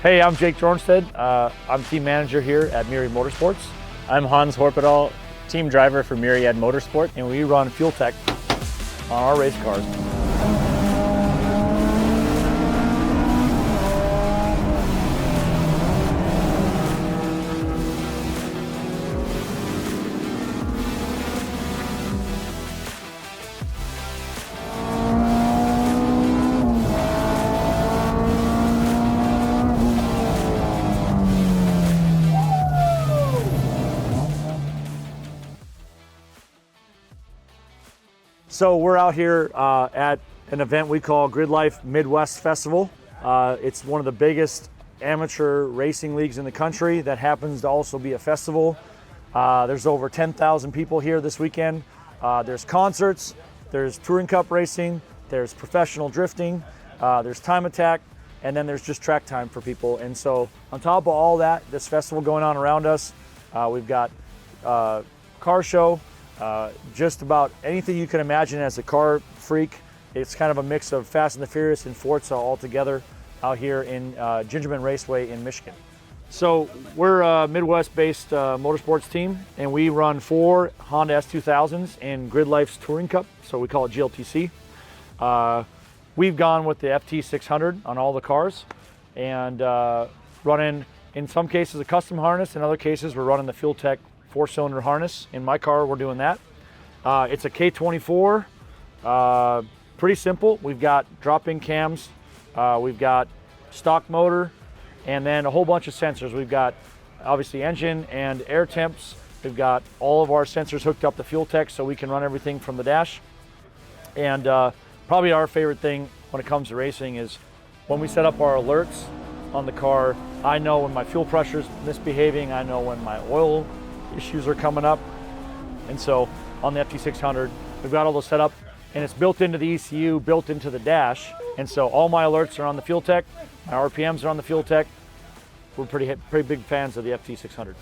Hey, I'm Jake Joraandstad. I'm team manager here at Myriad Motorsports. I'm Hans Horpedahl, team driver for Myriad Motorsports. And we run FuelTech on our race cars. So we're out here at an event we call Gridlife Midwest Festival. It's one of the biggest amateur racing leagues in the country that happens to also be a festival. There's over 10,000 people here this weekend. There's concerts, there's touring cup racing, there's professional drifting, there's time attack, and then there's just track time for people. And so on top of all that, this festival going on around us, we've got car show, just about anything you can imagine as a car freak. It's kind of a mix of Fast and the Furious and Forza all together out here in Gingerman Raceway in Michigan. So we're a Midwest-based motorsports team, and we run 4 Honda S2000s in Gridlife's Touring Cup, so we call it GLTC. We've gone with the FT600 on all the cars, and running, in some cases, a custom harness. In other cases, we're running the FuelTech 4-cylinder harness. In my car, we're doing that. It's a K24, pretty simple. We've got drop-in cams, we've got stock motor, and then a whole bunch of sensors. We've got obviously engine and air temps. We've got all of our sensors hooked up to FuelTech so we can run everything from the dash. And probably our favorite thing when it comes to racing is when we set up our alerts on the car. I know when my fuel pressure is misbehaving, I know when my oil issues are coming up. And so on the FT600, we've got all those set up, and it's built into the ECU, built into the dash. And so all my alerts are on the FuelTech, my RPMs are on the FuelTech. We're pretty big fans of the FT600.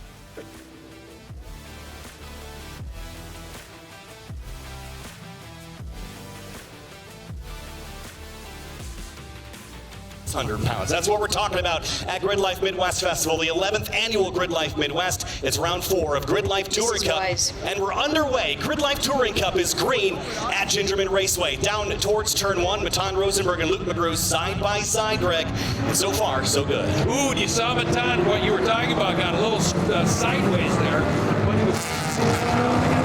£100. That's what we're talking about at Gridlife Midwest Festival, the 11th annual Gridlife Midwest. It's round 4 of Gridlife Touring Cup, and we're underway. Gridlife Touring Cup is green at Gingerman Raceway. Down towards turn 1, Matan Rosenberg and Luke McGrew side by side, Greg. And so far, so good. Ooh, you saw Matan, what you were talking about, got a little sideways there. But he was...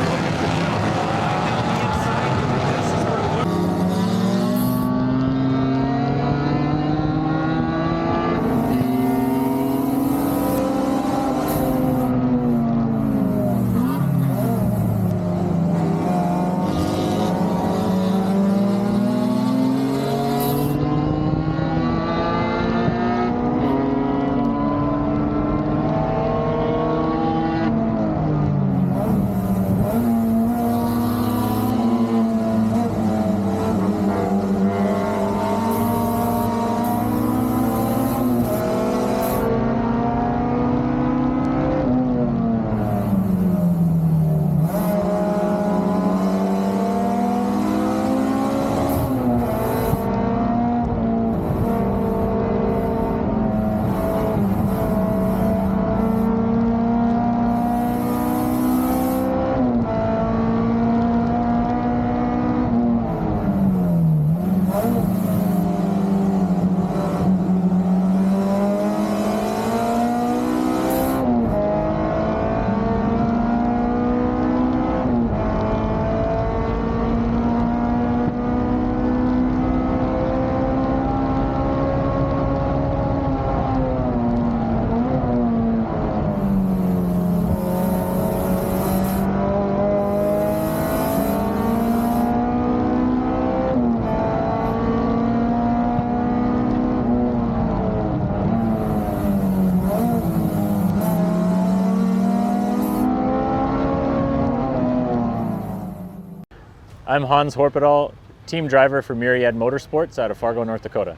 I'm Hans Horpedahl, team driver for Myriad Motorsports out of Fargo, North Dakota.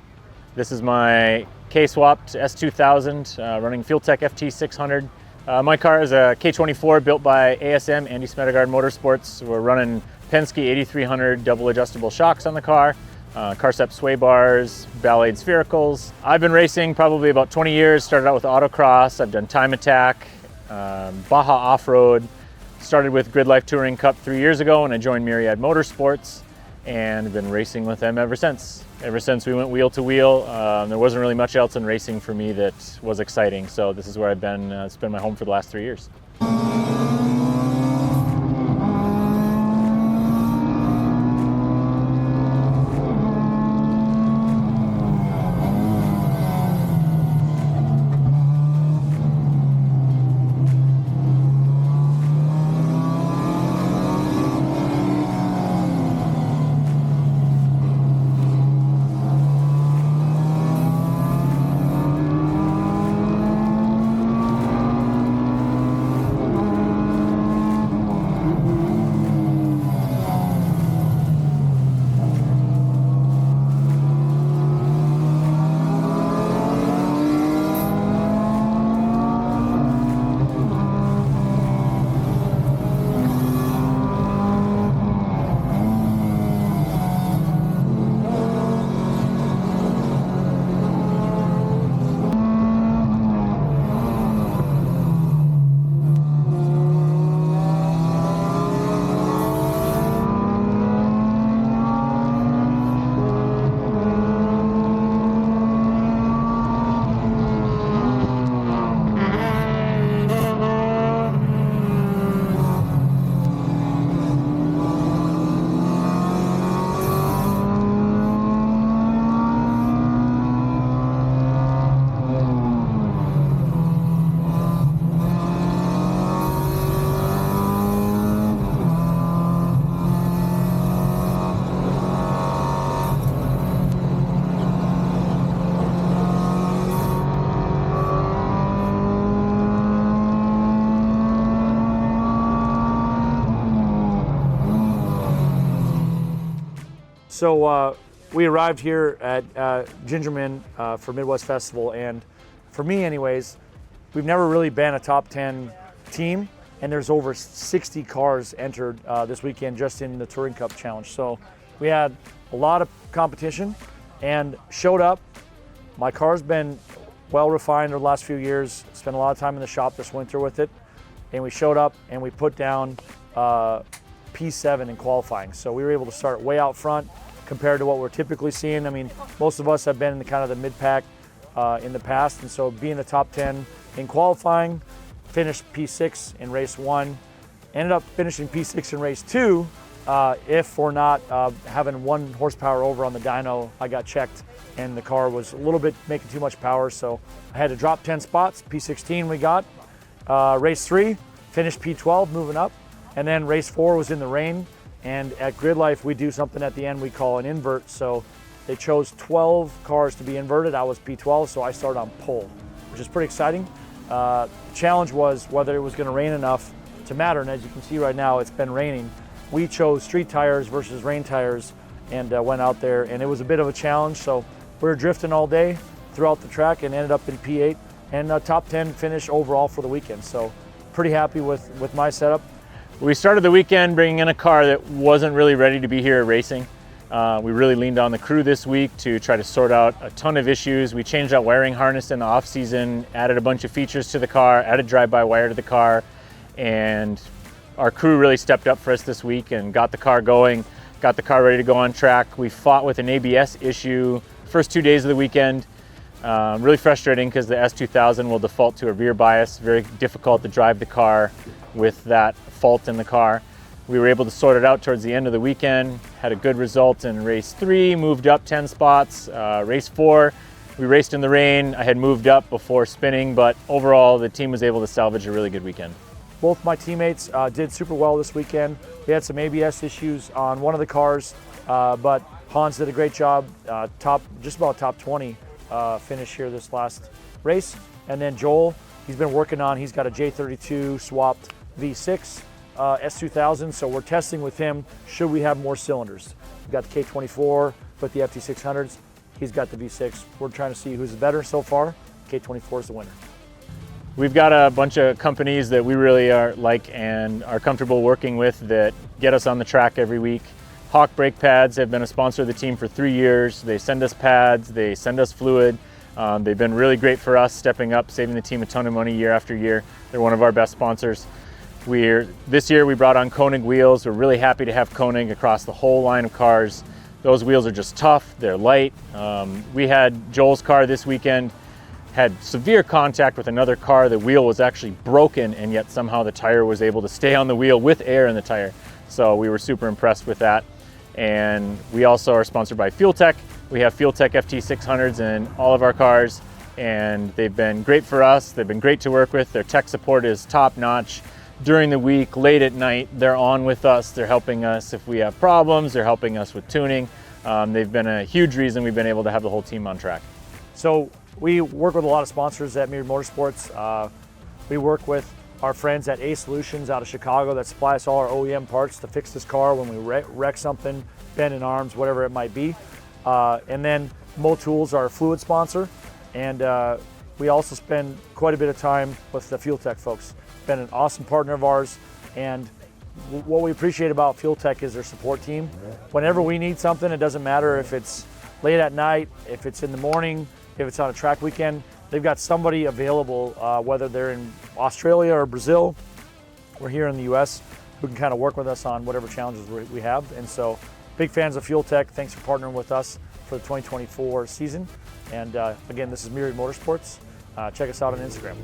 This is my K-swapped S2000, running FuelTech FT600. My car is a K24 built by ASM, Andy Smedegaard Motorsports. We're running Penske 8300 double adjustable shocks on the car. Carcep sway bars, Ballade sphericals. I've been racing probably about 20 years, started out with autocross, I've done time attack, Baja off-road, started with Gridlife Touring Cup 3 years ago and I joined Myriad Motorsports and been racing with them ever since. Ever since we went wheel to wheel, there wasn't really much else in racing for me that was exciting, so this is where I've been, it's been my home for the last 3 years. So we arrived here at Gingerman for Midwest Festival, and for me anyways, we've never really been a top 10 team, and there's over 60 cars entered this weekend just in the Touring Cup Challenge. So we had a lot of competition and showed up. My car's been well refined over the last few years, spent a lot of time in the shop this winter with it, and we showed up and we put down P7 in qualifying. So we were able to start way out front compared to what we're typically seeing. I mean, most of us have been in the kind of the mid-pack in the past, and so being the top 10 in qualifying, finished P6 in race 1, ended up finishing P6 in race 2. If we're not having 1 horsepower over on the dyno, I got checked and the car was a little bit making too much power, so I had to drop 10 spots. P16 we got. Race 3, finished P12, moving up, and then race 4 was in the rain. And at Gridlife, we do something at the end we call an invert. So they chose 12 cars to be inverted. I was P12, so I started on pole, which is pretty exciting. The challenge was whether it was going to rain enough to matter. And as you can see right now, it's been raining. We chose street tires versus rain tires and went out there, and it was a bit of a challenge. So we were drifting all day throughout the track and ended up in P8 and a top 10 finish overall for the weekend. So pretty happy with my setup. We started the weekend bringing in a car that wasn't really ready to be here racing. We really leaned on the crew this week to try to sort out a ton of issues. We changed out wiring harness in the off season, added a bunch of features to the car, added drive-by wire to the car, and our crew really stepped up for us this week and got the car going, got the car ready to go on track. We fought with an ABS issue first 2 days of the weekend. Really frustrating because the S2000 will default to a rear bias. Very difficult to drive the car with that fault in the car. We were able to sort it out towards the end of the weekend, had a good result in race 3, moved up 10 spots. Race 4, we raced in the rain. I had moved up before spinning, but overall the team was able to salvage a really good weekend. Both my teammates did super well this weekend. We had some ABS issues on one of the cars, but Hans did a great job, just about top 20 finish here this last race. And then Joel, he's been working on, he's got a J32 swapped V6 S2000, so we're testing with him, should we have more cylinders? We've got the K24 with the FT600s, he's got the V6. We're trying to see who's better so far. K24 is the winner. We've got a bunch of companies that we really like and are comfortable working with that get us on the track every week. Hawk brake pads have been a sponsor of the team for 3 years. They send us pads, they send us fluid. They've been really great for us, stepping up, saving the team a ton of money year after year. They're one of our best sponsors. This year we brought on Koenig wheels. We're really happy to have Koenig across the whole line of cars. Those wheels are just tough, they're light. We had Joel's car this weekend, had severe contact with another car. The wheel was actually broken, and yet somehow the tire was able to stay on the wheel with air in the tire. So we were super impressed with that. And we also are sponsored by FuelTech. We have FuelTech FT600s in all of our cars, and they've been great for us. They've been great to work with. Their tech support is top notch. During the week, late at night, they're on with us. They're helping us if we have problems. They're helping us with tuning. They've been a huge reason we've been able to have the whole team on track. So we work with a lot of sponsors at Myriad Motorsports. We work with our friends at A Solutions out of Chicago that supply us all our OEM parts to fix this car when we wreck something, bend in arms, whatever it might be. And then Mo Tools, our fluid sponsor. And we also spend quite a bit of time with the FuelTech folks. Been an awesome partner of ours, and what we appreciate about FuelTech is their support team. Whenever we need something, it doesn't matter if it's late at night, if it's in the morning, if it's on a track weekend, they've got somebody available, whether they're in Australia or Brazil or here in the US, who can kind of work with us on whatever challenges we have. And so big fans of FuelTech. Thanks for partnering with us for the 2024 season. And again, this is Myriad Motorsports. Check us out on Instagram.